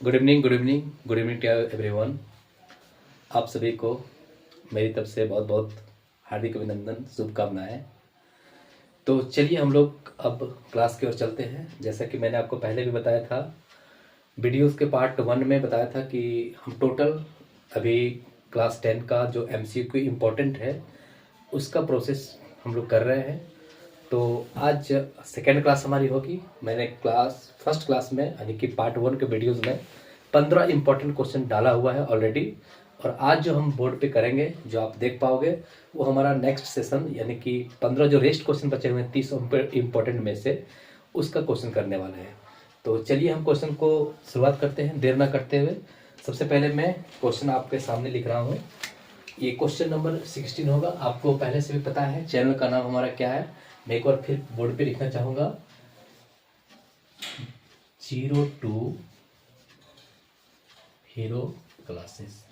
Good evening to everyone. आप सभी को मेरी तरफ से बहुत बहुत हार्दिक अभिनंदन, शुभकामनाएं। तो चलिए हम लोग अब क्लास की ओर चलते हैं। जैसा कि मैंने आपको पहले भी बताया था, वीडियोस के पार्ट 1 में बताया था कि हम टोटल अभी क्लास 10 का जो MCQ इम्पोर्टेंट है उसका प्रोसेस हम लोग कर रहे हैं। तो आज सेकेंड क्लास हमारी होगी। मैंने फर्स्ट क्लास में यानी कि पार्ट 1 के वीडियोस में 15 इंपॉर्टेंट क्वेश्चन डाला हुआ है ऑलरेडी, और आज जो हम बोर्ड पे करेंगे, जो आप देख पाओगे, वो हमारा नेक्स्ट सेशन यानी कि 15 जो रेस्ट क्वेश्चन बचे हुए हैं 30 इंपॉर्टेंट में से, उसका क्वेश्चन करने वाले हैं। तो चलिए हम क्वेश्चन को शुरुआत करते हैं देर ना करते हुए। सबसे पहले मैं क्वेश्चन आपके सामने लिख रहा हूँ। ये क्वेश्चन नंबर 16 होगा। आपको पहले से भी पता है चैनल का नाम हमारा क्या है। मैं एक बार फिर बोर्ड पे लिखना चाहूँगा, 02 हीरो क्लासेस।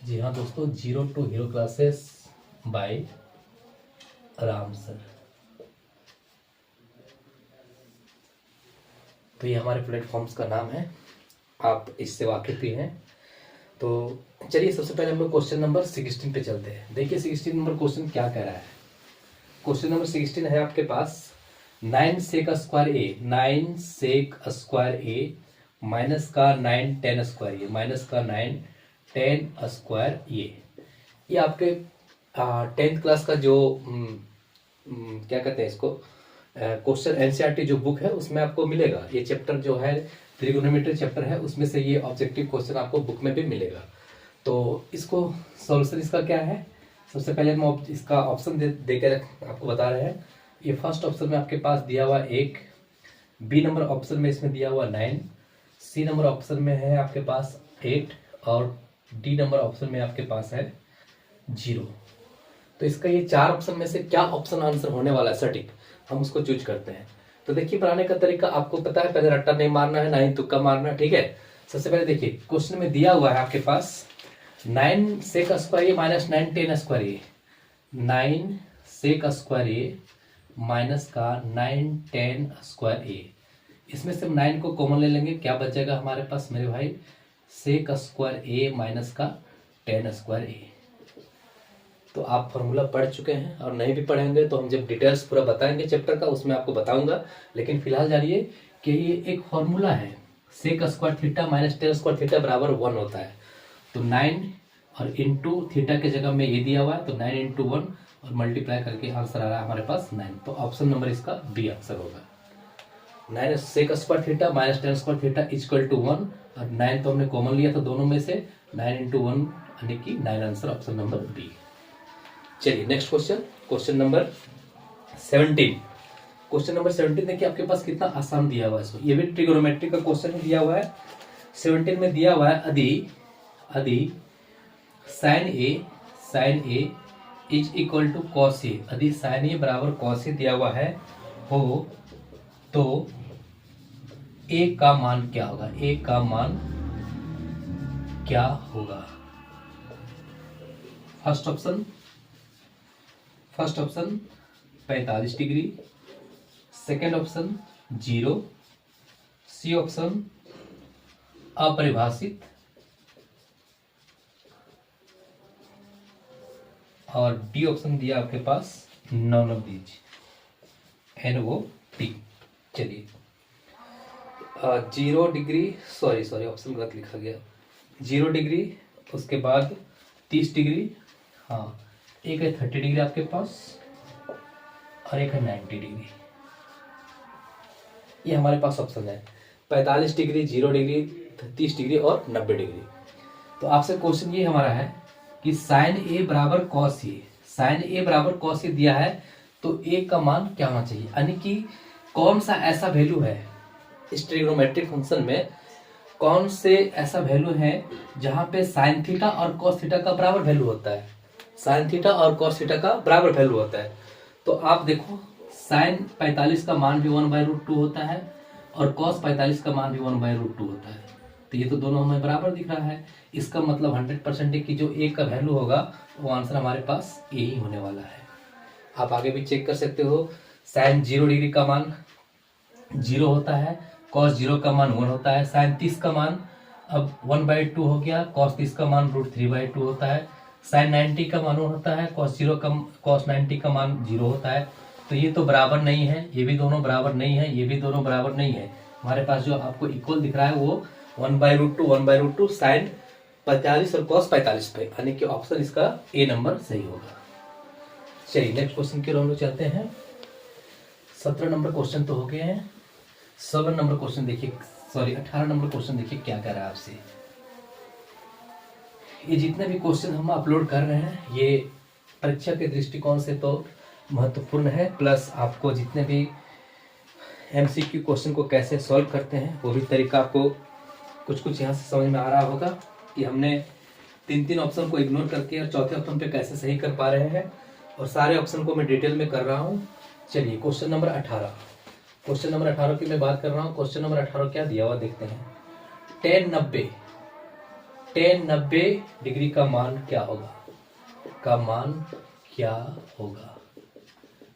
जी हाँ दोस्तों, 02 hero classes bye Ram sir. तो ये हमारे प्लेटफॉर्म्स का नाम है, आप इससे वाकिफ भी हैं। तो चलिए सबसे पहले हम लोग क्वेश्चन नंबर 16 पे चलते हैं। देखिए 16 नंबर क्वेश्चन क्या कह रहा है। क्वेश्चन नंबर 16 है आपके पास, 9 सेक स्क्वायर ए, 9 सेक स्क्वायर ए माइनस का 9 10 स्क्वायर ए, माइनस का 9 10 स्क्वायर ये आपके 10th क्लास का जो क्या कहते हैं इसको, क्वेश्चन NCERT जो बुक है उसमें आपको मिलेगा। ये चैप्टर जो है ट्रिगोनोमेट्री चैप्टर है, उसमें से ये ऑब्जेक्टिव क्वेश्चन आपको बुक में भी मिलेगा। तो इसको सॉल्यूशन इसका क्या है, सबसे पहले हम इसका ऑप्शन देकर आपको बता रहे हैं। ये फर्स्ट ऑप्शन में आपके पास दिया हुआ 1, बी नंबर ऑप्शन में इसमें दिया हुआ 9, सी नंबर ऑप्शन में है आपके पास 8, और डी नंबर ऑप्शन में आपके पास है 0। तो इसका ये 4 ऑप्शन में से क्या ऑप्शन आंसर होने वाला है सटीक, हम उसको चूज करते हैं। तो देखिए बनाने का तरीका आपको पता है, पहले रट्टा नहीं मारना है, ना ही तुक्का मारना है, ठीक है। सबसे पहले देखिए क्वेश्चन में दिया हुआ है आपके पास 9 सेक स्क्वायर ए माइनस 9 10 स्क्वायर ए, 9 सेक स्क्वायर ए माइनस का 9 10 स्क्वायर ए। इसमें से हम 9 को कॉमन ले लेंगे, क्या बचेगा हमारे पास मेरे भाई, सेक स्क्वायर ए माइनस का 10 स्क्वायर ए। तो आप फॉर्मूला पढ़ चुके हैं, और नहीं भी पढ़ेंगे तो हम जब डिटेल्स पूरा बताएंगे चैप्टर का उसमें आपको बताऊंगा। लेकिन फिलहाल जानिए कि ये एक फॉर्मूला है, sec square theta minus 10 square theta बराबर 1 होता है। तो 9 और इंटू थीटा के जगह में ये दिया हुआ है, तो 9 इंटू 1 और मल्टीप्लाई करके आंसर आ रहा है हमारे पास 9। तो ऑप्शन नंबर इसका बी आंसर होगा। 9 sec square theta minus 10 square theta equal to 1, और 9 तो हमने कॉमन लिया था दोनों में से, 9 इंटू 1 यानी कि 9 आंसर, ऑप्शन नंबर बी। चलिए next question, question number 17। Question number 17 देखिए आपके पास कितना आसान दिया हुआ है इसको, ये भी ट्रिगोनोमेट्री का क्वेश्चन दिया हुआ है। 17 में दिया हुआ है यदि sine A is equal to cos A, यदि साइन ए बराबर कॉस ए दिया हुआ है हो तो ए का मान क्या होगा, ए का मान क्या होगा। First option 45 degree, second option 0, C option अपरिभाषित, और डी ऑप्शन दिया आपके पास नॉन ऑफ दीज, NOT। चलिए 0 डिग्री, सॉरी ऑप्शन गलत लिखा गया, 0 डिग्री, उसके बाद 30 डिग्री, हाँ एक है 30 डिग्री आपके पास, और एक है 90 डिग्री। ये हमारे पास ऑप्शन है 45 डिग्री, 0 डिग्री, 30 डिग्री और 90 डिग्री। तो आपसे क्वेश्चन ये हमारा है कि साइन ए बराबर कॉस ए, साइन ए बराबर कॉस ए दिया है, तो ए का मान क्या होना चाहिए, यानी कि कौन सा ऐसा वैल्यू है इस ट्रिग्नोमेट्रिक फंक्शन में, कौन से ऐसा वैल्यू है जहां पे साइन थीटा और कॉस थीटा का बराबर वैल्यू होता है, साइन थीटा और कॉस थीटा का बराबर वैल्यू होता है। तो आप देखो साइन 45 का मान भी 1/√2 होता है, और कॉस 45 का मान भी 1/√2 होता है। तो ये तो दोनों हमें बराबर दिख रहा है, इसका मतलब 100% है कि जो ए का वैल्यू होगा वो आंसर हमारे पास ए ही होने वाला है। आप आगे भी चेक कर सकते हो, साइन 0 डिग्री का मान 0 होता है, कॉस 0 का मान 1 होता है। साइन 30 का मान अब 1/2 हो गया, कॉस 30 का मान √3/2 होता है। साइन 90 का मान 1 होता है, कॉस 90 का मान 0 होता है। तो ये तो बराबर नहीं है, ये भी दोनों बराबर नहीं है, ये भी दोनों बराबर नहीं है। हमारे पास जो आपको इक्वल दिख रहा है वो 1/√2 साइन 45 और कॉस 45 पे, यानी कि ऑप्शन इसका ए नंबर सही होगा। चलिए नेक्स्ट क्वेश्चन की ओर हम लोग चलते हैं। 17 नंबर क्वेश्चन तो हो गए हैं। 16 नंबर क्वेश्चन देखिए, सॉरी 18 नंबर क्वेश्चन देखिए क्या कर रहा है आपसे। ये जितने भी क्वेश्चन हम अपलोड कर रहे हैं ये परीक्षा के दृष्टिकोण से तो महत्वपूर्ण है, प्लस आपको जितने भी एमसीक्यू क्वेश्चन को कैसे सॉल्व करते हैं वो भी तरीका आपको कुछ कुछ यहाँ से समझ में आ रहा होगा कि हमने 3 ऑप्शन को इग्नोर करके और चौथे ऑप्शन पे कैसे सही कर पा रहे हैं, और सारे ऑप्शन को मैं डिटेल में कर रहा हूँ। चलिए क्वेश्चन नंबर 18, क्वेश्चन नंबर 18 की मैं बात कर रहा हूँ। क्वेश्चन नंबर 18 क्या दिया हुआ देखते हैं। tan 90 डिग्री का मान क्या होगा, का मान क्या होगा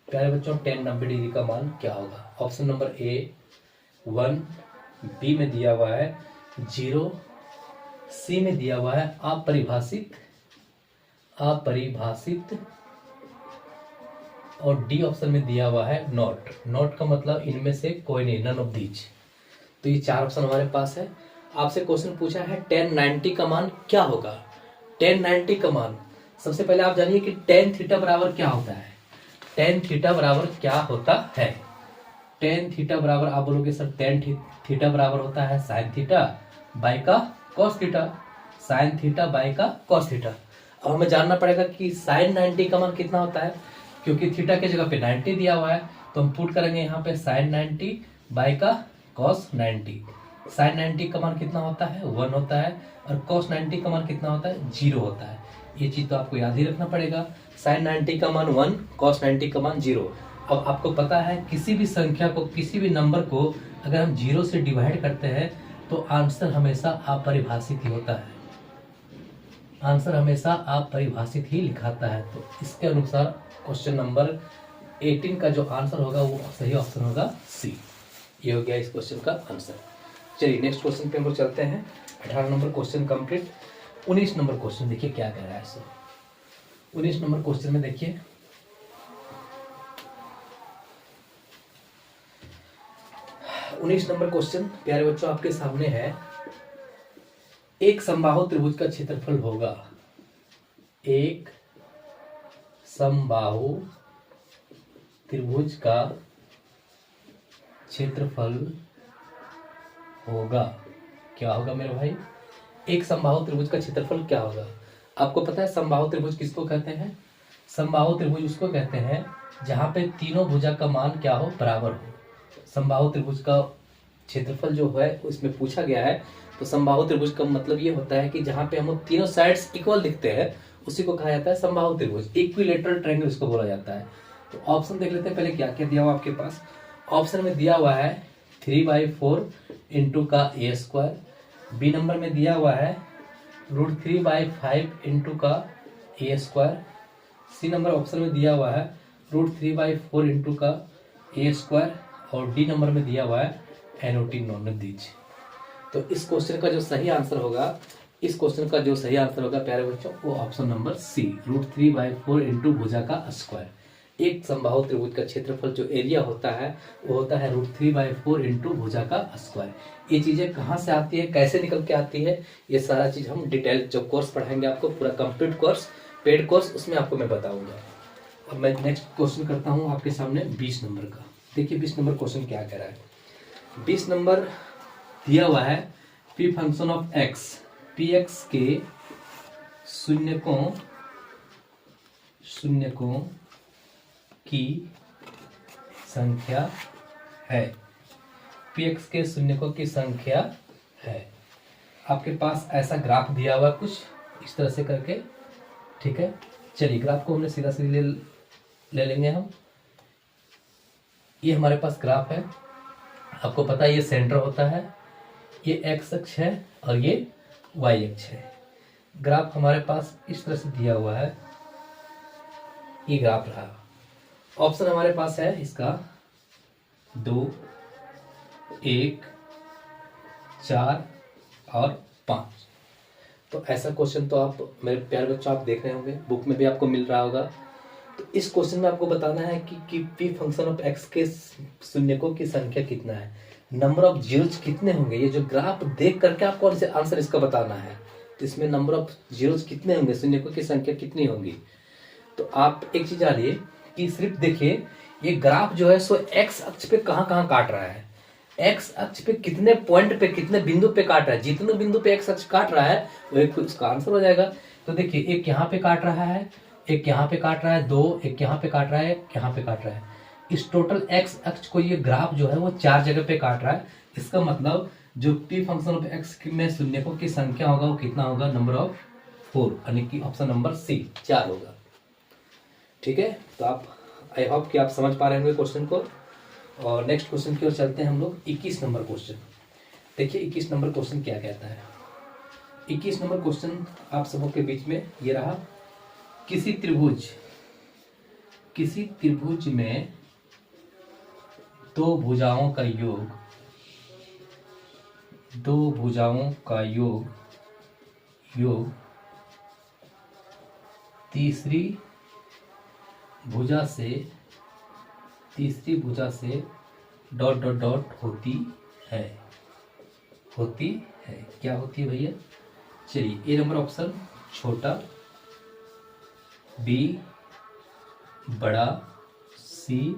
प्यारे बच्चों, tan 90 डिग्री का मान क्या होगा। ऑप्शन नंबर ए 1, बी में दिया हुआ है 0, सी में दिया हुआ है अपरिभाषित, और डी ऑप्शन में दिया हुआ है नॉट का मतलब इनमें से कोई नहीं, नन ऑफ दीज। तो ये 4 ऑप्शन हमारे पास है। आपसे क्वेश्चन पूछा है tan 90 का मान क्या होगा। tan 90 का मान, सबसे पहले आप जानिए कि tan थीटा बराबर क्या होता है। tan थीटा बराबर क्या होता है, tan थीटा बराबर आप बोलोगे सर tan थीटा बराबर होता है साइन थीटा बाय का cos theta, sine theta by का कॉस थीटा। अब हमें जानना पड़ेगा कि साइन 90 का मान कितना होता है, क्योंकि थीटा के जगह पे 90 दिया हुआ है तो हम पुट करेंगे यहाँ पे साइन 90 बाय का कॉस 90। साइन 90 का मान कितना होता है 1 होता है, और कॉस 90 का मान कितना होता है 0 होता है। ये चीज तो आपको याद ही रखना पड़ेगा। साइन 90 का मान 1, कॉस 90 का मान 0। अब आपको पता है किसी भी संख्या को, किसी भी नंबर को अगर हम 0 से डिवाइड करते हैं तो आंसर हमेशा अपरिभाषित ही होता है, आंसर हमेशा अपरिभाषित ही लिखाता है। तो इसके अनुसार क्वेश्चन नंबर 18 का जो आंसर होगा वो सही ऑप्शन होगा सी। ये हो गया इस क्वेश्चन का आंसर। चलिए नेक्स्ट क्वेश्चन पे हम लोग चलते हैं। 18 number question complete. 19 number question देखिए क्या कह रहा है सर। 19 नंबर क्वेश्चन में देखिए, उन्नीस नंबर क्वेश्चन प्यारे बच्चों आपके सामने है। एक समबाहु त्रिभुज का क्षेत्रफल होगा, एक समबाहु त्रिभुज का क्षेत्रफल होगा, क्या होगा मेरे भाई, एक समबाहु त्रिभुज का क्षेत्रफल क्या होगा। आपको पता है समबाहु त्रिभुज किसको कहते हैं। समबाहु त्रिभुज उसको कहते हैं जहां पे तीनों भुजा का मान क्या हो, बराबर हो। समबाहु त्रिभुज का क्षेत्रफल जो है उसमें पूछा गया है, तो समबाहु त्रिभुज का मतलब ये होता है कि जहां पे हम तीनों साइड्स इक्वल दिखते हैं उसी को कहा जाता है समबाहु त्रिभुज, इक्विलेटरल ट्रायंगल इसको बोला जाता है। तो ऑप्शन देख लेते हैं पहले क्या क्या दिया हुआ आपके पास। ऑप्शन में दिया हुआ है 3/4 इंटू का a², बी नंबर में दिया हुआ है √3/5 इंटू का a², सी नंबर ऑप्शन में दिया हुआ है √3/4 इंटू का a², और डी नंबर में दिया हुआ है NOT नॉन ऑफ दीज। तो इस क्वेश्चन का जो सही आंसर होगा, इस क्वेश्चन का जो सही आंसर होगा प्यारे बच्चों वो ऑप्शन नंबर सी, √3/4 इंटू भुजा का स्क्वायर। एक समबाहु त्रिभुज का क्षेत्रफल जो एरिया होता है वो होता है √3/4 इंटू भुजा का स्क्वायर। ये चीजें कहाँ से आती है, कैसे निकल के आती है, ये सारा चीज हम डिटेल जो कोर्स पढ़ाएंगे आपको, पूरा कंप्लीट कोर्स, पेड कोर्स, उसमें आपको मैं बताऊंगा। अब मैं नेक्स्ट क्वेश्चन करता हूँ आपके सामने 20 नंबर का। देखिए 20 नंबर क्वेश्चन क्या कह रहा है। 20 नंबर दिया हुआ है P function of x, P x के शून्यकों की संख्या है, पी एक्स के शून्यकों की संख्या है। आपके पास ऐसा ग्राफ दिया हुआ कुछ इस तरह से करके, ठीक है। चलिए ग्राफ को हमने सीधा सीधे ले लेंगे हम। ये हमारे पास ग्राफ है, आपको पता है ये सेंटर होता है, ये एक्स अक्ष है और ये वाई अक्ष है। ग्राफ हमारे पास इस तरह से दिया हुआ है, ये ग्राफ रहा। ऑप्शन हमारे पास है इसका 2, 1, 4 और 5। तो ऐसा क्वेश्चन तो आप मेरे प्यारे बच्चों आप देख रहे होंगे, बुक में भी आपको मिल रहा होगा। तो इस क्वेश्चन में आपको बताना है कि पी फंक्शन ऑफ एक्स के शून्यकों की संख्या कितना है, नंबर ऑफ जीरोज कितने होंगे। ये जो ग्राफ देख करके आपको आंसर इसका बताना है। तो इसमें नंबर ऑफ जीरोज कितने होंगे, शून्यकों की संख्या कितनी होगी। तो आप एक चीज आ रही है कि सिर्फ देखिए ये ग्राफ जो है सो एक्स अक्ष पे कहाँ कहाँ काट रहा है, एक्स अक्ष पे कितने पॉइंट पे कितने बिंदु पे काट रहा है। जितने बिंदु पे एक्स अक्ष काट रहा है वो एक उसका आंसर हो जाएगा। तो देखिए एक यहाँ पे काट रहा है, एक यहाँ पे काट रहा है, दो एक यहाँ पे काट रहा है, एक यहाँ पे काट रहा है। इस टोटल एक्स अक्ष को ये ग्राफ जो है वो 4 जगह पे काट रहा है। इसका मतलब जो पी फंक्शन ऑफ एक्स में शून्यकों की संख्या होगा वो कितना होगा, नंबर ऑफ 4, यानी कि ऑप्शन नंबर सी 4 होगा। ठीक है, तो आप आई होप कि आप समझ पा रहे होंगे क्वेश्चन को। और नेक्स्ट क्वेश्चन की ओर चलते हैं हम लोग। 21 नंबर क्वेश्चन देखिए, 21 नंबर क्वेश्चन क्या कहता है। 21 नंबर क्वेश्चन आप सबों के बीच में ये रहा। किसी त्रिभुज में दो भुजाओं का योग तीसरी भुजा से डॉट डॉट डॉट होती है। क्या होती है भैया, चलिए ए नंबर ऑप्शन छोटा, बी बड़ा, सी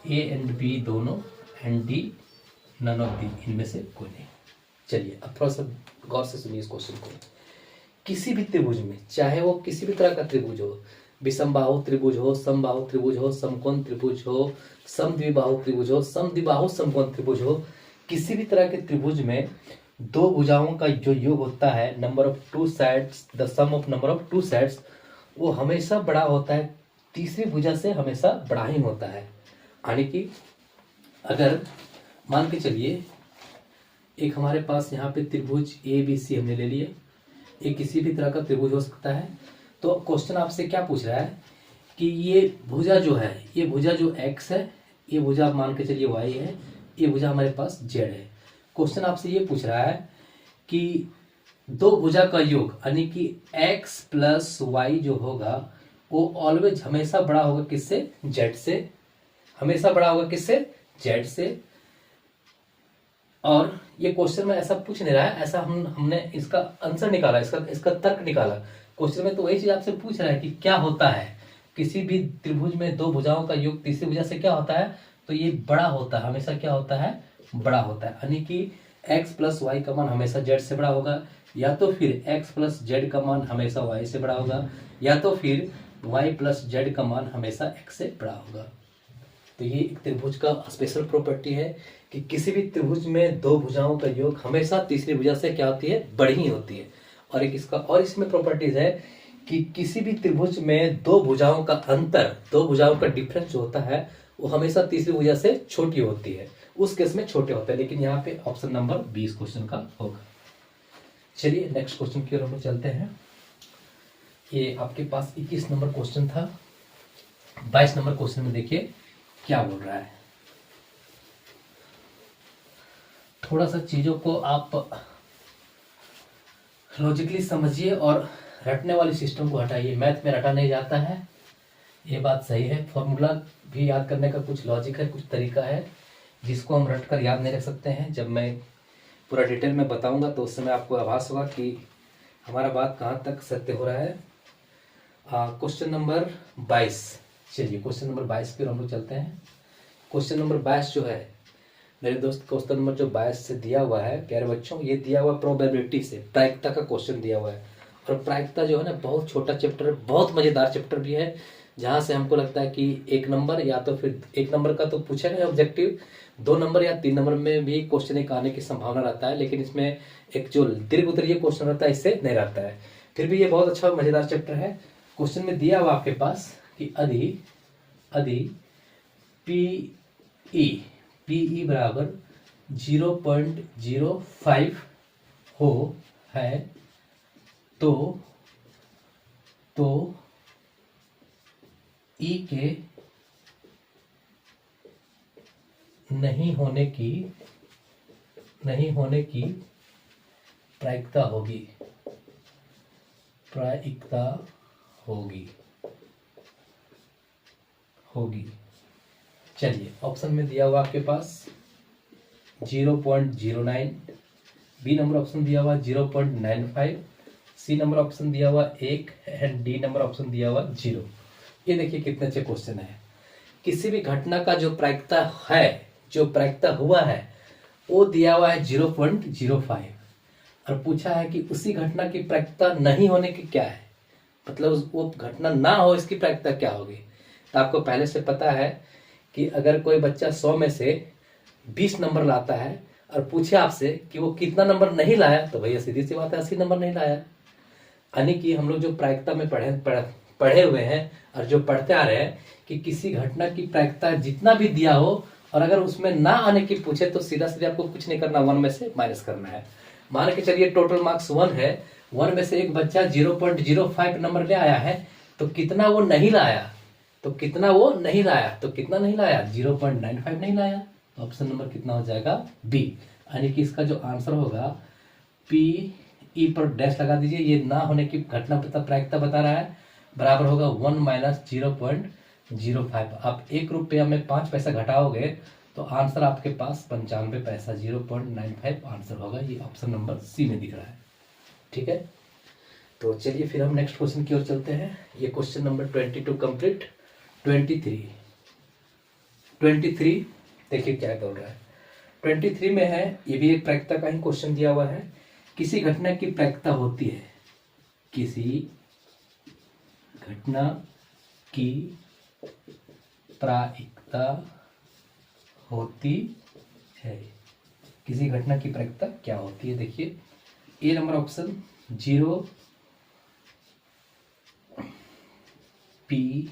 ए एंड बी दोनों, and D none of the, इनमें से कोई नहीं। चलिए अब थोड़ा सा गौर से सुनिए इस क्वेश्चन को। किसी भी त्रिभुज में, चाहे वो किसी भी तरह का त्रिभुज हो, विषमबाहु त्रिभुज हो, समबाहु त्रिभुज हो, समकोण त्रिभुज हो, समद्विबाहु त्रिभुज हो, समद्विबाहु समकोण त्रिभुज हो, किसी भी तरह के त्रिभुज में दो भुजाओं का जो योग होता है, number of two sides, the sum of number of two sides, वो हमेशा बड़ा होता है, तीसरी भुजा से हमेशा बड़ा ही होता है। यानी कि अगर मान के चलिए एक हमारे पास यहाँ पे त्रिभुज ए बी सी हमने ले लिया, ये किसी भी तरह का त्रिभुज हो सकता है। तो क्वेश्चन आपसे क्या पूछ रहा है कि ये भुजा जो है, ये भुजा जो x है, ये भुजा मान के चलिए y है, ये भुजा हमारे पास z है। क्वेश्चन आपसे ये पूछ रहा है कि दो भुजा का योग यानी कि x प्लस वाई जो होगा वो ऑलवेज हमेशा बड़ा होगा किससे, z से, हमेशा बड़ा होगा किससे, z से। और ये क्वेश्चन में ऐसा पूछ नहीं रहा है, ऐसा हमने इसका आंसर निकाला, इसका तर्क निकाला। क्वेश्चन में तो वही चीज आपसे पूछ रहा है कि क्या होता है किसी भी त्रिभुज में दो भुजाओं का योग तीसरी भुजा से क्या होता है, तो ये बड़ा होता है, हमेशा क्या होता है, बड़ा होता है। यानी कि x प्लस वाई का मान हमेशा z से बड़ा होगा, या तो फिर x प्लस जेड का मान हमेशा y से बड़ा होगा, या तो फिर y प्लस जेड का मान हमेशा x से बड़ा होगा। तो ये एक त्रिभुज का स्पेशल प्रॉपर्टी है कि किसी भी त्रिभुज में दो भुजाओं का योग हमेशा तीसरी भुजा से क्या होती है, बड़ी ही होती है। और एक इसका और इसमें प्रॉपर्टीज है कि किसी भी त्रिभुज में दो भुजाओं का अंतर, दो भुजाओं का डिफरेंस जो होता है वो हमेशा तीसरी भुजा से छोटी होती है, उस केस में छोटे होते हैं। लेकिन यहाँ पे ऑप्शन नंबर 20 क्वेश्चन का होगा। चलिए नेक्स्ट क्वेश्चन की ओर हम चलते हैं। ये आपके पास 21 नंबर क्वेश्चन था। 22 नंबर क्वेश्चन में देखिए क्या बोल रहा है। थोड़ा सा चीजों को आप लॉजिकली समझिए और रटने वाली सिस्टम को हटाइए। मैथ में रटा नहीं जाता है, ये बात सही है। फॉर्मूला भी याद करने का कुछ लॉजिक है, कुछ तरीका है जिसको हम रट कर याद नहीं रख सकते हैं। जब मैं पूरा डिटेल में बताऊंगा तो उस समय आपको आभास होगा कि हमारा बात कहाँ तक सत्य हो रहा है। क्वेश्चन नंबर 22, चलिए क्वेश्चन नंबर 22 पे हम लोग चलते हैं। क्वेश्चन नंबर 22 जो है मेरे दोस्त, क्वेश्चन नंबर जो 22 से दिया हुआ है प्यारे बच्चों, ये दिया हुआ प्रोबेबिलिटी से, प्रायिकता का क्वेश्चन दिया हुआ है। और प्रायिकता जो है ना बहुत छोटा चैप्टर है, बहुत मजेदार चैप्टर भी है, जहाँ से हमको लगता है कि 1 नंबर या तो फिर 1 नंबर का तो पूछा नहीं ऑब्जेक्टिव, 2 नंबर या 3 नंबर में भी क्वेश्चन एक आने की संभावना रहता है। लेकिन इसमें एक जो दीर्घ उत्तरीय क्वेश्चन रहता है इससे नहीं रहता है। फिर भी ये बहुत अच्छा मजेदार चैप्टर है। क्वेश्चन में दिया हुआ आपके पास कि यदि PE बराबर 0.05 हो है तो E के नहीं होने की नहीं होने की प्रायिकता होगी, प्रायिकता होगी होगी। चलिए ऑप्शन में दिया हुआ आपके पास 0.09, बी नंबर ऑप्शन दिया हुआ 0.95, सी नंबर ऑप्शन दिया हुआ 1 एंड डी नंबर ऑप्शन दिया हुआ 0। ये देखिए कितने अच्छे क्वेश्चन है। किसी भी घटना का जो प्रायिकता है, जो प्रायिकता हुआ है वो दिया हुआ है 0.05 और पूछा है कि उसी घटना की प्रायिकता नहीं होने की क्या है, मतलब वो घटना ना हो इसकी प्रायिकता क्या होगी। तो आपको पहले से पता है कि अगर कोई बच्चा 100 में से 20 नंबर लाता है और पूछे आपसे कि वो कितना नंबर नहीं लाया, तो भैया सीधी सी बात है 80 नंबर नहीं लाया। यानी कि हम लोग जो प्रायिकता में पढ़े हुए हैं और जो पढ़ते आ रहे हैं कि किसी घटना की प्रायिकता जितना भी दिया हो और अगर उसमें ना आने की पूछे तो सीधा सीधा आपको कुछ नहीं करना, 1 में से माइनस करना है। मान के चलिए टोटल मार्क्स 1 है, 1 में से एक बच्चा 0.05 नंबर ले आया है, तो कितना वो नहीं लाया, तो कितना वो नहीं लाया, तो कितना नहीं लाया 0.95 नहीं लाया। तो ऑप्शन नंबर कितना हो जाएगा बी। यानी कि इसका जो आंसर होगा पी ई पर डैश लगा दीजिए, ये ना होने की घटना पता प्रायिकता बता रहा है, बराबर होगा 1 माइनस 0.05। आप 1 रुपया में 5 पैसा घटाओगे तो आंसर आपके पास 95 पैसा, 0.95 आंसर होगा। ये ऑप्शन नंबर सी में दिख रहा है। ठीक है, तो चलिए फिर हम नेक्स्ट क्वेश्चन की ओर चलते हैं। ये क्वेश्चन नंबर 22 कंप्लीट। 23 देखिए क्या बोल रहा है। 23 में है, ये भी एक प्रायिकता का ही क्वेश्चन दिया हुआ है। किसी घटना की प्रायिकता होती है, किसी घटना की प्रायिकता होती है, किसी घटना की प्रायिकता क्या होती है। देखिए ए नंबर ऑप्शन 0 पी।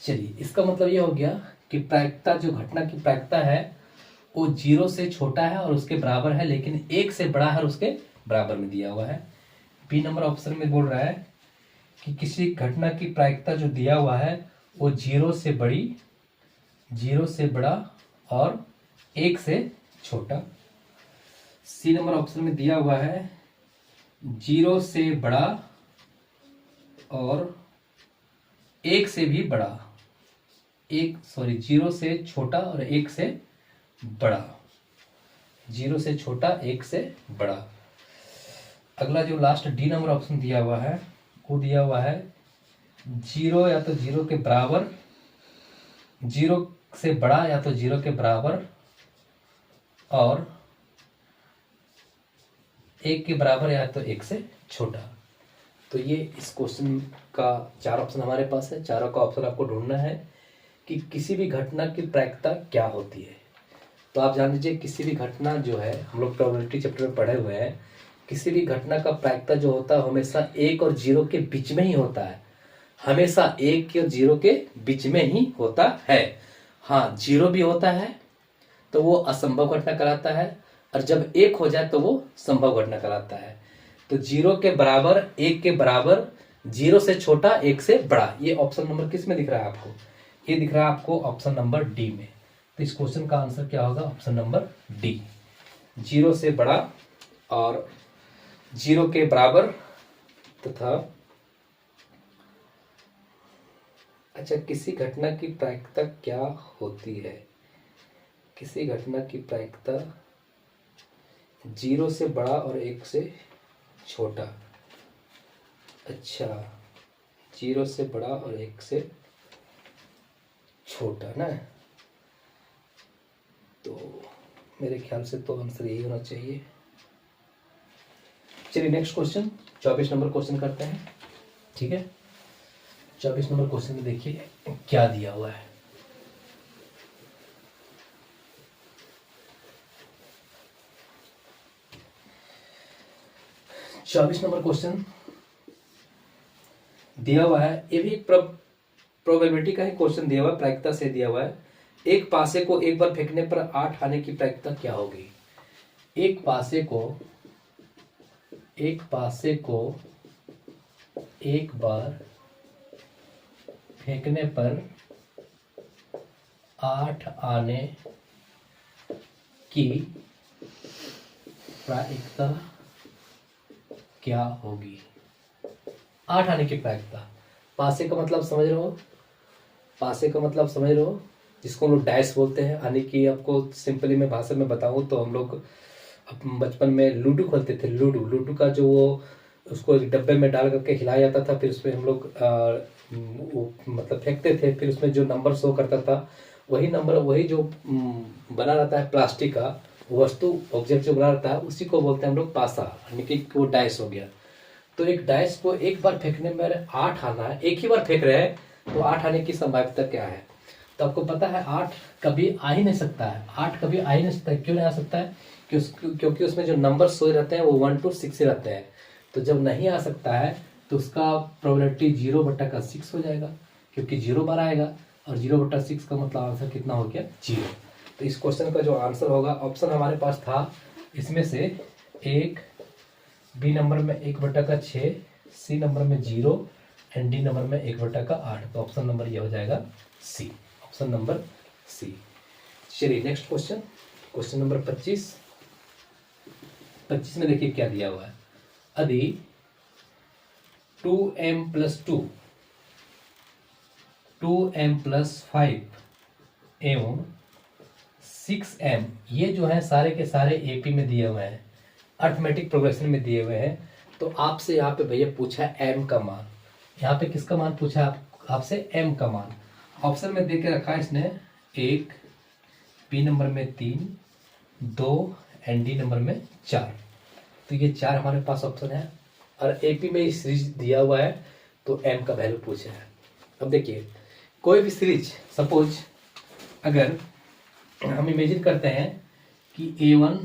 चलिए इसका मतलब ये हो गया कि प्रायिकता, जो घटना की प्रायिकता है वो 0 से छोटा है और उसके बराबर है, लेकिन 1 से बड़ा है और उसके बराबर में दिया हुआ है। बी नंबर ऑप्शन में बोल रहा है कि किसी घटना की प्रायिकता जो दिया हुआ है वो 0 से बड़ी, 0 से बड़ा और 1 से छोटा। सी नंबर ऑप्शन में दिया हुआ है 0 से बड़ा और 1 से भी बड़ा, 0 से छोटा और 1 से बड़ा, 0 से छोटा 1 से बड़ा। अगला जो लास्ट डी नंबर ऑप्शन दिया हुआ है वो दिया हुआ है 0 या तो 0 के बराबर, 0 से बड़ा या तो 0 के बराबर और 1 के बराबर या तो 1 से छोटा। तो ये इस क्वेश्चन का 4 ऑप्शन हमारे पास है। चारों का ऑप्शन आपको ढूंढना है कि किसी भी घटना की प्रायिकता क्या होती है। तो आप जान लीजिए किसी भी घटना जो है, हम लोग प्रोबेबिलिटी चैप्टर में पढ़े हुए हैं, किसी भी घटना का प्रायिकता जो होता है हमेशा 1 और 0 के बीच में ही होता है, हमेशा 1 और 0 के बीच में ही होता है। हाँ 0 भी होता है तो वो असंभव घटना कहलाता है, और जब 1 हो जाए तो वो संभव घटना कहलाता है। तो 0 के बराबर, 1 के बराबर, 0 से छोटा, 1 से बड़ा, ये ऑप्शन नंबर किस में दिख रहा है आपको, ये दिख रहा है आपको ऑप्शन नंबर डी में। तो इस क्वेश्चन का आंसर क्या होगा, ऑप्शन नंबर डी, 0 से बड़ा और 0 के बराबर तथा अच्छा किसी घटना की प्रायिकता क्या होती है, किसी घटना की प्रायिकता 0 से बड़ा और 1 से छोटा। अच्छा 0 से बड़ा और 1 से छोटा ना, तो मेरे ख्याल से तो आंसर यही होना चाहिए। चलिए नेक्स्ट क्वेश्चन 24 नंबर क्वेश्चन करते हैं। ठीक है, 24 नंबर क्वेश्चन में देखिए क्या दिया हुआ है। चौबीस नंबर क्वेश्चन दिया हुआ है, ये भी प्रोबेबिलिटी का ही क्वेश्चन दिया हुआ है, प्रायिकता से दिया हुआ है। एक पासे को एक बार फेंकने पर 8 आने की प्रायिकता क्या होगी। एक पासे को एक बार फेंकने पर 8 आने की प्रायिकता क्या होगी? 8 आने की प्रायिकता, पासे का मतलब समझ रहे हो? पासे का मतलब समझ रहे हो, जिसको हम लोग डाइस बोलते हैं। आने की आपको सिंपली मैं भाषा में बताऊं तो हम लोग बचपन में लूडो खेलते थे। लूडो का जो वो उसको एक डब्बे में डाल करके हिलाया जाता था, फिर उसमें हम लोग मतलब फेंकते थे, फिर उसमें जो नंबर शो करता था वही नंबर, वही जो बना रहता है प्लास्टिक का वस्तु, ऑब्जेक्ट जो बना रहता है उसी को बोलते हैं हम लोग पासा, यानी कि वो डाइस हो गया। तो एक डाइस को एक बार फेंकने में 8 आना है, एक ही बार फेंक रहे हैं, तो 8 आने की संभाव्यता क्या है? तो आपको पता है 8 कभी आ ही नहीं सकता है। 8 कभी आ ही नहीं सकता है। क्यों नहीं आ सकता है? क्योंकि उसमें जो नंबर शो रहते हैं वो 1 to 6 रहते हैं। तो जब नहीं आ सकता है तो उसका प्रोबेबिलिटी 0/6 हो जाएगा, क्योंकि 0 बार आएगा, और 0/6 का मतलब आंसर कितना हो गया? 0। तो इस क्वेश्चन का जो आंसर होगा, ऑप्शन हमारे पास था इसमें से 1, बी नंबर में 1/6, सी नंबर में 0 एंड डी नंबर में 1/8। तो ऑप्शन नंबर ये हो जाएगा सी, ऑप्शन नंबर सी। चलिए नेक्स्ट क्वेश्चन, क्वेश्चन नंबर 25। 25 में देखिए क्या दिया हुआ है। यदि 2m+2, 2m+5 एवं 6m, ये जो है सारे के सारे एपी में दिए हुए हैं, अर्थमेटिक प्रोग्रेशन में दिए हुए हैं। तो आपसे यहाँ पे भैया पूछा है m का मान। यहाँ पे किसका मान पूछा है आपसे? m का मान। ऑप्शन में दे के रखा है इसने 1, बी नंबर में 3, 2 एंड डी नंबर में 4। तो ये 4 हमारे पास ऑप्शन है, और एपी में ही सीरीज दिया हुआ है, तो m का वैल्यू पूछा है। अब देखिए कोई भी सीरीज, सपोज अगर हम इमेजिन करते हैं कि A1,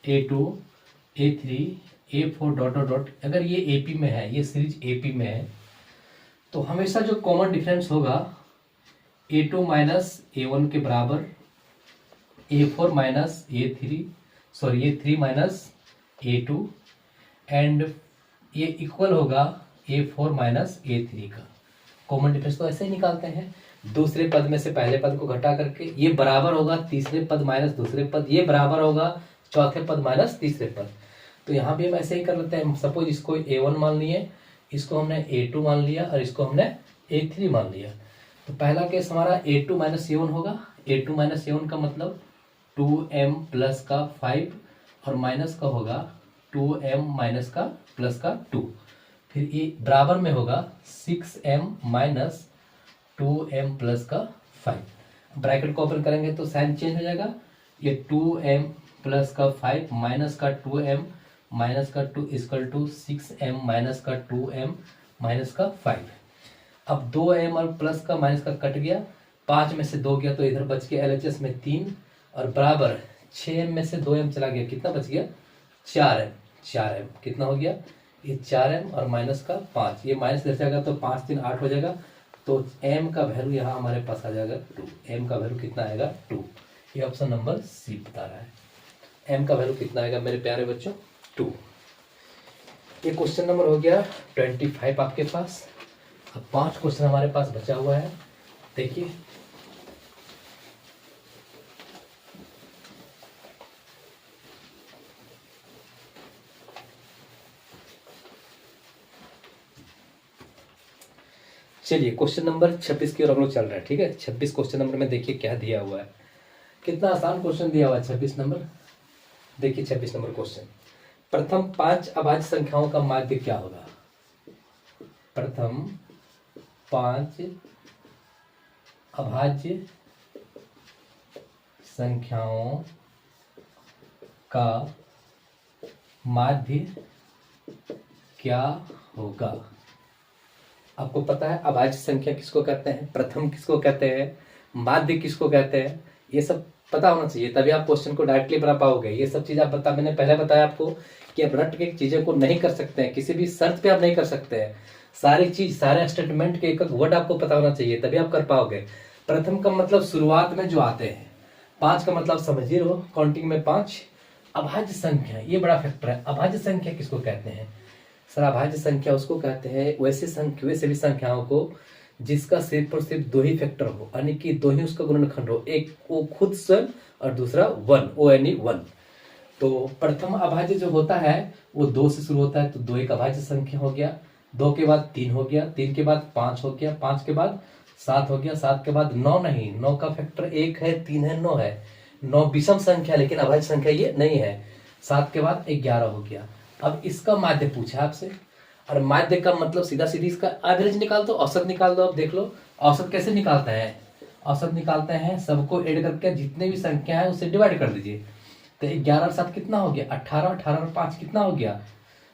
A2, A3, A4 dot dot dot, अगर ये एपी में है, ये सीरीज एपी में है, तो हमेशा जो कॉमन डिफरेंस होगा A2 माइनस A1 के बराबर, A4 minus A3, sorry A3 minus A2, and ये इक्वल होगा A4 माइनस A3 का। कॉमन डिफरेंस तो ऐसे ही निकालते हैं, दूसरे पद में से पहले पद को घटा करके, ये बराबर होगा तीसरे पद माइनस दूसरे पद, ये बराबर होगा चौथे पद माइनस तीसरे पद। तो यहाँ भी हम ऐसे ही कर लेते हैं। सपोज इसको A1 मान लिए, इसको हमने A2 मान लिया, और इसको हमने A3 मान लिया। तो पहला केस हमारा A2 माइनस A1 होगा। A2 माइनस A1 का मतलब 2m प्लस का 5, और माइनस का होगा 2m माइनस का प्लस का 2, फिर ये बराबर में होगा 6m माइनस 2m प्लस का 5। ब्रैकेट को ओपन करेंगे तो साइन चेंज हो जाएगा, ये 2m प्लस का 5 माइनस का 2m माइनस का 2 इक्वल टू 6m माइनस का 2m माइनस का 5। अब 2m और प्लस का माइनस का कट गया, 5 में से 2 गया तो इधर बच गया LHS में 3, और बराबर 6m में से 2m चला गया, कितना बच गया? 4m। 4m कितना हो गया? ये 4m और माइनस का 5, ये माइनस इधर जाएगा तो 5 3 8 हो जाएगा। तो m का वैल्यू यहाँ हमारे पास आ जाएगा 2। m का वैल्यू कितना आएगा? 2। ये ऑप्शन नंबर सी बता रहा है। m का वैल्यू कितना आएगा मेरे प्यारे बच्चों? 2। ये क्वेश्चन नंबर हो गया 25 आपके पास। अब 5 क्वेश्चन हमारे पास बचा हुआ है, देखिए। चलिए क्वेश्चन नंबर 26 की ओर हम लोग चल रहे हैं, ठीक है। 26 क्वेश्चन नंबर में देखिए क्या दिया हुआ है, कितना आसान क्वेश्चन दिया हुआ है 26 नंबर। देखिए 26 नंबर क्वेश्चन, प्रथम 5 अभाज्य संख्याओं का माध्य क्या होगा? प्रथम 5 अभाज्य संख्याओं का माध्य क्या होगा? आपको पता है अभाज्य संख्या किसको कहते हैं, प्रथम किसको कहते हैं, माध्य किसको कहते हैं, ये सब पता होना चाहिए, तभी आप क्वेश्चन को डायरेक्टली बना पाओगे। ये सब चीज़ आप मैंने पहले बताया आपको कि आप रट के चीज़ों को नहीं कर सकते हैं, किसी भी शर्त पे आप नहीं कर सकते हैं। सारी चीज़, सारे स्टेटमेंट के एक एक वर्ड आपको पता होना चाहिए, तभी आप कर पाओगे। प्रथम का मतलब शुरुआत में जो आते हैं, 5 का मतलब समझ ही रहो, काउंटिंग में 5। अभाज्य संख्या, ये बड़ा फैक्टर है। अभाज्य संख्या किसको कहते हैं? सर अभाज्य संख्या उसको कहते हैं वैसे भी संख्याओं को जिसका सिर्फ और सिर्फ दो ही फैक्टर हो, यानी कि दो ही उसका गुणनखंड हो, एक वो खुद स्वयं और दूसरा वन, ओ यानी वन। तो प्रथम अभाज्य जो होता है वो दो से शुरू होता है, तो दो एक अभाज्य संख्या हो गया, दो के बाद तीन हो गया, तीन के बाद पांच हो गया, पांच के बाद सात हो गया, सात के बाद नौ, नहीं नौ का फैक्टर एक है, तीन है, नौ है, नौ विषम संख्या लेकिन अभाज्य संख्या ये नहीं है, सात के बाद 11 हो गया। अब इसका माध्य पूछा आपसे, और माध्य का मतलब सीधा सीधी इसका एवरेज निकाल दो, औसत निकाल दो। अब देख लो औसत कैसे निकालते हैं, औसत निकालते हैं सबको ऐड करके जितने भी संख्या है उसे डिवाइड कर दीजिए। तो 11 और 7 कितना हो गया 18, 18 और 5 कितना हो गया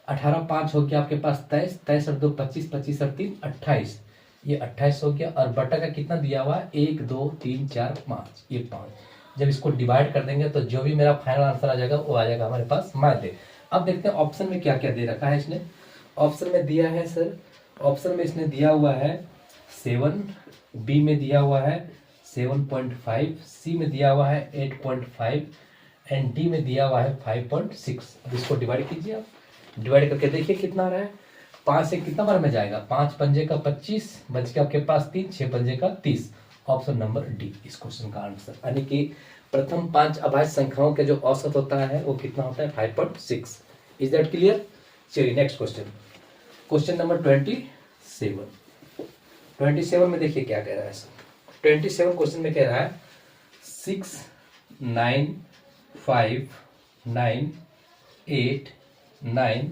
18, 5 हो गया आपके पास 23, 23 और 2 25, 25 और 3 28, ये 28 हो गया। और बटा का कितना दिया हुआ है 1 2 3 4 5, ये 5। जब इसको डिवाइड कर देंगे तो जो भी मेरा फाइनल आंसर आ जाएगा वो आ जाएगा हमारे पास माध्य। अब देखते हैं ऑप्शन में क्या क्या दे रखा है इसने। ऑप्शन में दिया है सर, ऑप्शन में इसने दिया हुआ है 7, बी में दिया हुआ है 7.5, सी में दिया हुआ है 8.5 एंड डी में दिया हुआ है 5.6। अब इसको डिवाइड कीजिए, आप डिवाइड करके देखिए कितना आ रहा है। 5 से कितना बार में जाएगा, 5 पंजे का 25, बच के आपके पास 3, 6 पंजे का 30। ऑप्शन नंबर डी इस क्वेश्चन का आंसर, यानी कि प्रथम 5 अभाज्य संख्याओं के जो औसत होता है वो कितना होता है 5.6। Is that clear? चलिए नेक्स्ट क्वेश्चन, क्वेश्चन नंबर 27 में देखिए क्या कह रहा है सर। 27 क्वेश्चन में कह रहा है 6 9 5 9 8 9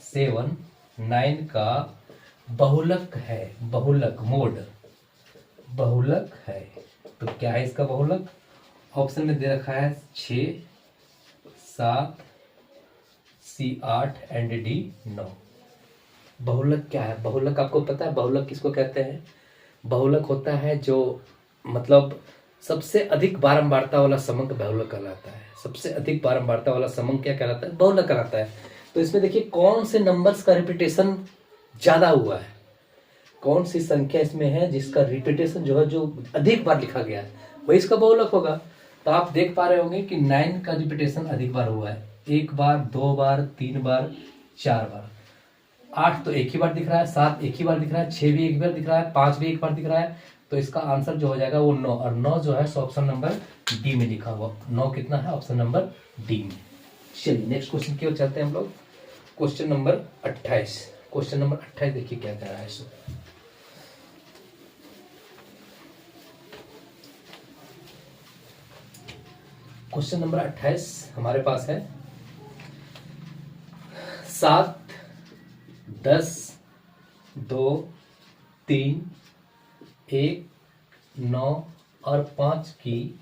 7 9 का बहुलक है, बहुलक मोड बहुलक है। तो क्या है इसका बहुलक? ऑप्शन में दे रखा है 6 7 सी 8 एंड डी 9। बहुलक क्या है? बहुलक आपको पता है बहुलक किसको कहते हैं? बहुलक होता है जो मतलब सबसे अधिक बारंबारता वाला समंक बहुलक कहलाता है। सबसे अधिक बारंबारता वाला समंक क्या कहलाता है? बहुलक कहलाता है। तो इसमें देखिए कौन से नंबर्स का रिपीटेशन ज्यादा हुआ है, कौन सी संख्या इसमें है जिसका रिपीटेशन जो है जो अधिक बार लिखा गया है वही इसका बहुलक होगा। तो आप देख पा रहे होंगे कि 9 का रिपीटेशन अधिक बार हुआ है, 1 बार 2 बार 3 बार 4 बार। 8 तो एक ही बार दिख रहा है, 7 एक ही बार दिख रहा है, 6 भी एक बार दिख रहा है, 5 भी एक बार दिख रहा है। तो इसका आंसर जो हो जाएगा वो 9, और 9 जो है सो ऑप्शन नंबर डी में लिखा हुआ। 9 कितना है? ऑप्शन नंबर डी में। चलिए नेक्स्ट क्वेश्चन की ओर चलते हैं हम लोग। क्वेश्चन नंबर 28, क्वेश्चन नंबर 28 देखिए क्या कह रहा है। क्वेश्चन नंबर 28 हमारे पास है 7 10 2 3 1 9 और 5 की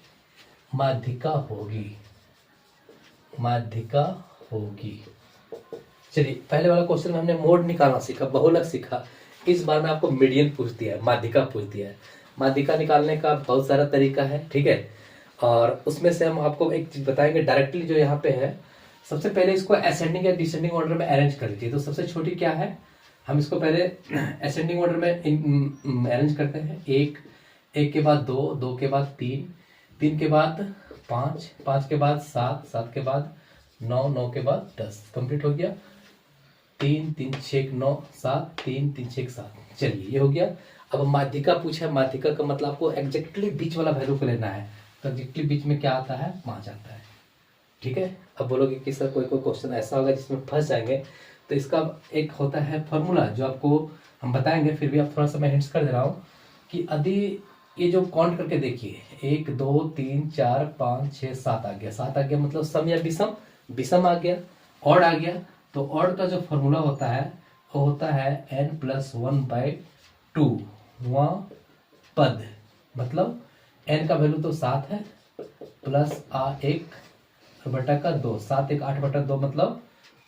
माध्यिका होगी, माध्यिका होगी। चलिए पहले वाला क्वेश्चन में हमने मोड निकालना सीखा, बहुलक सीखा। इस बार में आपको मीडियन पूछ दिया है, माध्यिका पूछ दिया है। माध्यिका निकालने का बहुत सारा तरीका है, ठीक है। और उसमें से हम आपको एक चीज बताएंगे डायरेक्टली जो यहाँ पे है। सबसे पहले इसको असेंडिंग या डिसेंडिंग ऑर्डर में अरेंज कर लीजिए। तो सबसे छोटी क्या है, हम इसको पहले असेंडिंग ऑर्डर में अरेंज करते हैं। 1, 1 के बाद 2, 2 के बाद 3, 3 के बाद 5, 5 के बाद 7, 7 के बाद 9, 9 के बाद 10। कंप्लीट हो गया। 3 3 6 9 7, 3 3 6 7। चलिए ये हो गया। अब माध्यिका पूछा है, माध्यिका का मतलब आपको एग्जैक्टली बीच वाला वैल्यू को लेना है। तो एग्जैक्टली बीच में क्या आता है? 5 आता है, ठीक है। अब बोलोगे कि सर कोई कोई क्वेश्चन ऐसा होगा जिसमें फंस जाएंगे, तो इसका एक होता है फॉर्मूला जो आपको हम बताएंगे, फिर भी आप थोड़ा सा मैं हिंट्स कर दे रहा हूँ कि यदि ये जो काउंट करके देखिए 1 2 3 4 5 6 7 आ गया, 7 आ गया मतलब सम या विषम, विषम आ गया, ऑड आ गया। तो ऑड का जो फॉर्मूला होता है वो होता है n+1/2 वहाँ पद, मतलब n का वैल्यू तो 7 है प्लस 1 बटा का 2, 7 1 8 बटा 2 मतलब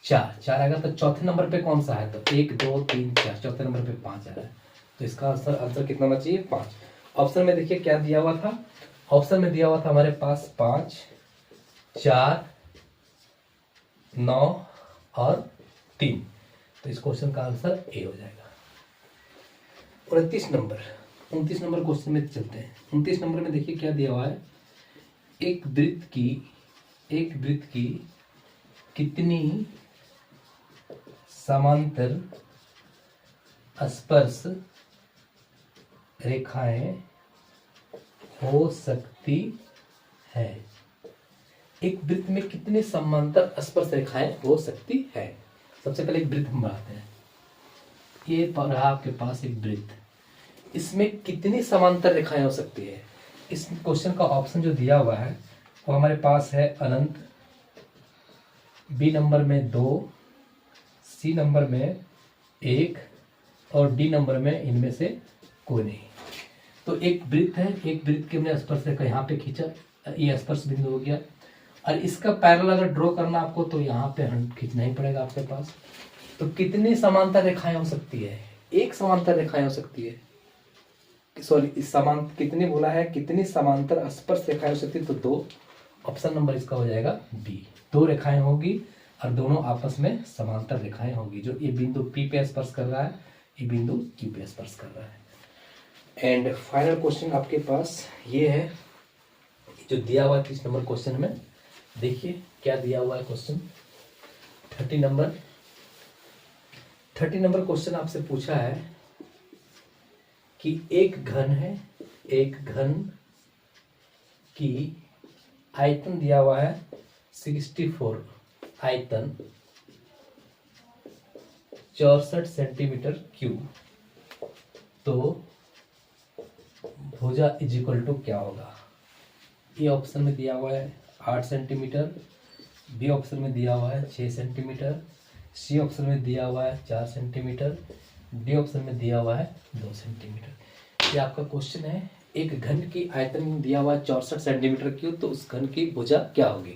4 आएगा। तो चौथे नंबर पे कौन सा है? तो 1 2 3 4, चौथे नंबर पे 5 आ रहा है। तो इसका आंसर कितना होना चाहिए? 5। ऑप्शन में देखिए क्या दिया हुआ था, ऑप्शन में दिया हुआ था हमारे पास 5 4 9 और 3। तो इस क्वेश्चन का आंसर ए हो जाएगा। 29 नंबर क्वेश्चन में चलते हैं। 29 नंबर में देखिए क्या दिया हुआ है, एक वृत्त की कितनी समांतर स्पर्श रेखाएं हो सकती है। एक वृत्त में कितनी समांतर स्पर्श रेखाएं हो सकती है? सबसे पहले एक वृत्त हम बनाते हैं। ये रहा आपके पास एक वृत्त, इसमें कितनी समांतर रेखाएं हो सकती है? इस क्वेश्चन का ऑप्शन जो दिया हुआ है वो हमारे पास है अनंत, बी नंबर में 2, सी नंबर में 1 और डी नंबर में इनमें से कोई नहीं। तो एक वृत्त है, एक वृत्त के हमने स्पर्श रेखा यहाँ पे खींचा, ये स्पर्श बिंदु हो गया, और इसका पैरेलल अगर ड्रॉ करना आपको तो यहाँ पे खींचना ही पड़ेगा आपके पास। तो कितनी समांतर रेखाएं हो सकती है? एक समांतर रेखाएं हो सकती है, सॉरी कितनी बोला है, कितनी समांतर स्पर्श रेखाएं हो सकती है? तो 2, ऑप्शन नंबर इसका हो जाएगा बी। 2 रेखाएं होगी और दोनों आपस में समांतर रेखाएं होगी। जो ये बिंदु P पे स्पर्श कर रहा है, ये बिंदु Q पे स्पर्श कर रहा है। एंड फाइनल क्वेश्चन आपके पास ये है जो दिया हुआ है 30 नंबर क्वेश्चन में। देखिए क्या दिया हुआ है क्वेश्चन। 30 नंबर क्वेश्चन आपसे पूछा है कि एक घन है, एक घन की आयतन दिया हुआ है 64, आयतन 64 सेंटीमीटर क्यूब, तो भुजा इज इक्वल टू क्या होगा? ए ऑप्शन में दिया हुआ है 8 सेंटीमीटर, बी ऑप्शन में दिया हुआ है 6 सेंटीमीटर, सी ऑप्शन में दिया हुआ है 4 सेंटीमीटर, डी ऑप्शन में दिया हुआ है 2 सेंटीमीटर। ये आपका क्वेश्चन है। एक घन की आयतन दिया हुआ है 64 सेंटीमीटर क्यूब, तो उस घन की भुजा क्या होगी?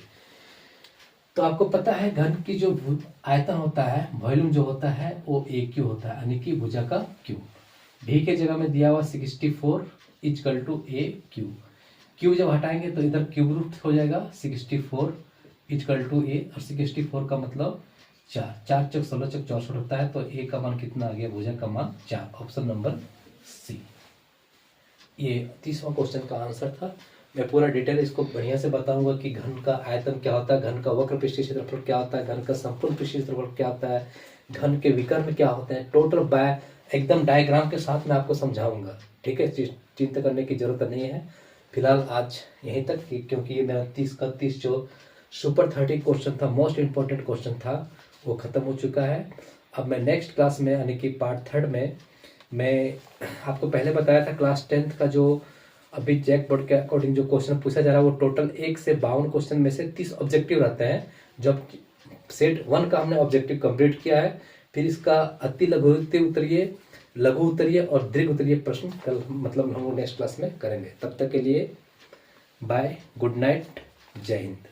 तो आपको पता है घन की जो आयतन होता है, वॉल्यूम जो होता है वो ए क्यू होता है, यानी कि भुजा का क्यूब। भी के जगह में दिया हुआ 64 equal to A cube. Cube जब हटाएंगे तो इधर क्यूब रूट हो जाएगा 64 इक्वल टू ए, और 64 का मतलब 4, 4 चौक 16 चौक 64 होता है, तो ए का मान कितना आ गया? भुजा का मान 4, ऑप्शन नंबर सी। ये 30वां क्वेश्चन का आंसर था। मैं पूरा डिटेल इसको बढ़िया से बताऊंगा कि घन का आयतन क्या होता है, घन का वक्र पृष्ठीय क्षेत्रफल क्या होता है, घन का संपूर्ण पृष्ठीय क्षेत्रफल क्या होता है, घन के विकर्ण क्या होते हैं, टोटल एकदम डायग्राम के साथ मैं आपको समझाऊंगा। ठीक है, चिंता करने की जरूरत नहीं है। फिलहाल आज यहीं तक, क्योंकि ये मेरा 30 का 30 जो सुपर 30 क्वेश्चन था, मोस्ट इंपॉर्टेंट क्वेश्चन था, वो खत्म हो चुका है। अब मैं नेक्स्ट क्लास में यानी कि पार्ट 3 में मैं आपको पहले बताया था क्लास 10th का जो अभी जैक बोर्ड के अकॉर्डिंग जो क्वेश्चन पूछा जा रहा है वो टोटल 1 से 52 क्वेश्चन में से 30 ऑब्जेक्टिव रहते हैं। जब सेट 1 का हमने ऑब्जेक्टिव कंप्लीट किया है, फिर इसका अति लघु उत्तरीय, लघु उत्तरीय और दीर्घ उत्तरीय प्रश्न कल मतलब हम लोग नेक्स्ट क्लास में करेंगे। तब तक के लिए बाय, गुड नाइट, जय हिंद।